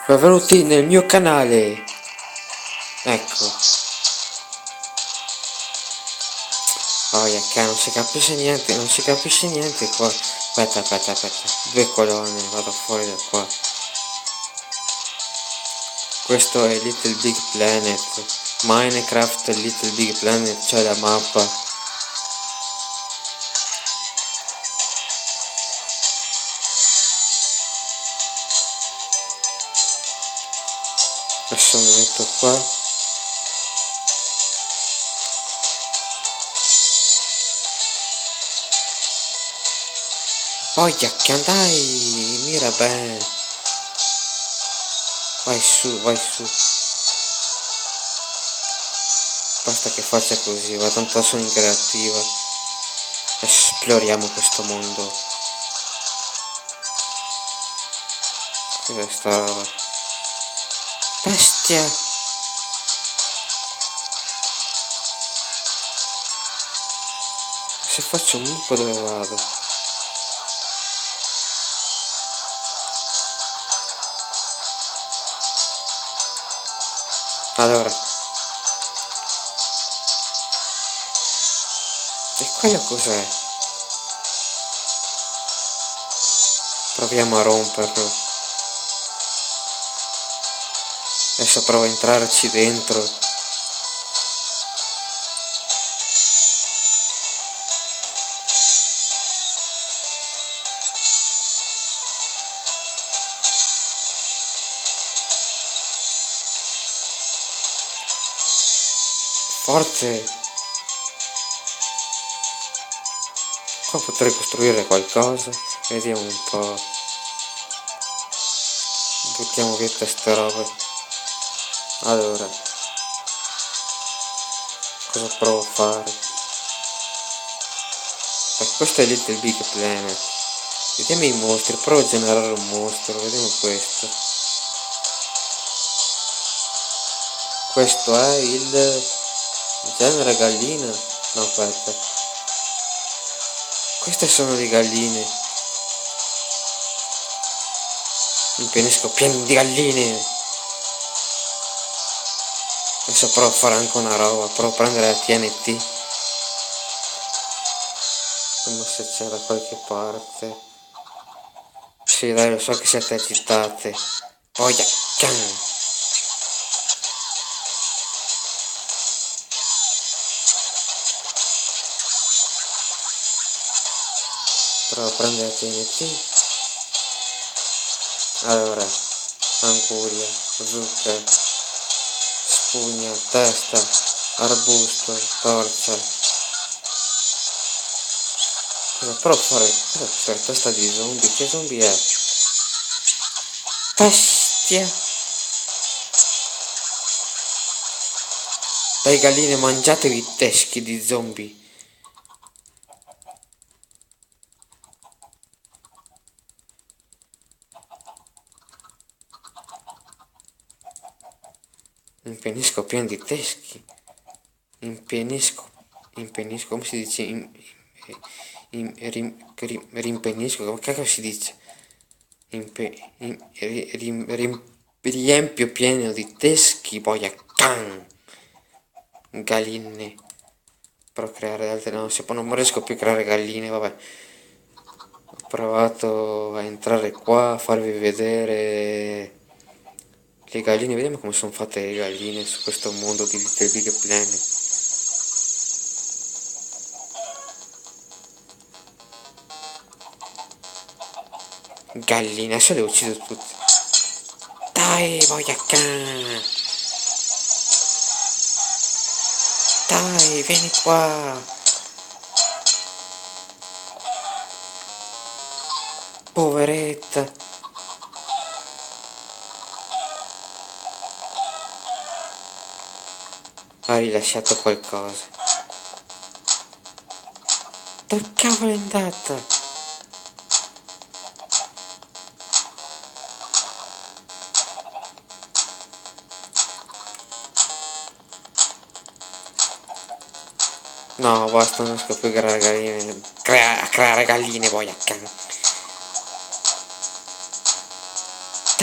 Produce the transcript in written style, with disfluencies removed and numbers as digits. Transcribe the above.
Benvenuti nel mio canale. Ecco. Oh, che non si capisce niente qua. Aspetta. Due colonne, vado fuori da qua. Questo è Little Big Planet. Minecraft Little Big Planet, c'è la mappa. Adesso mi metto qua. Poi che andai, mira bene. Vai su. Basta che faccia così, va, tanto sono in creativa. Esploriamo questo mondo. Cos'è sta roba? Bestia! Se faccio un buco dove vado? Allora. E quello cos'è? Proviamo a romperlo. Adesso provo a entrarci dentro. Forte! Qua potrei costruire qualcosa. Vediamo un po'. Buttiamo via queste robe. Allora. Cosa provo a fare? Questo è Little Big Planet. Vediamo i mostri. Provo a generare un mostro. Vediamo questo. Questo è il genere gallina. No, aspetta. Queste sono le galline. Mi penisco pieno di galline. Adesso provo a fare anche una roba. Provo a prendere la TNT. Vediamo se c'è da qualche parte. Sì, dai, lo so che siete agitate. Poi can. Provo a prendere TNT. Allora, anguria, zucca, spugna, testa, arbusto, torcia. Cosa provo a fare? Cos'è testa di zombie? Che zombie è? Bestia! Dai galline, mangiatevi i teschi di zombie. Impenisco pieno di teschi. Impenisco, come si dice? Rimpenisco, come cacchio si dice? Riempio pieno di teschi, poi a can. Galline. Per creare altre, no, se poi non riesco più a creare galline, vabbè. Ho provato a entrare qua, a farvi vedere le galline, vediamo come sono fatte le galline su questo mondo di Little Big Planet. Galline, adesso le uccido tutte. Dai, voglio a can. Dai, vieni qua. Poveretta. Ha rilasciato qualcosa. Dove cavolo è andata? No, basta, non riesco più a creare galline. A creare galline, poi a can.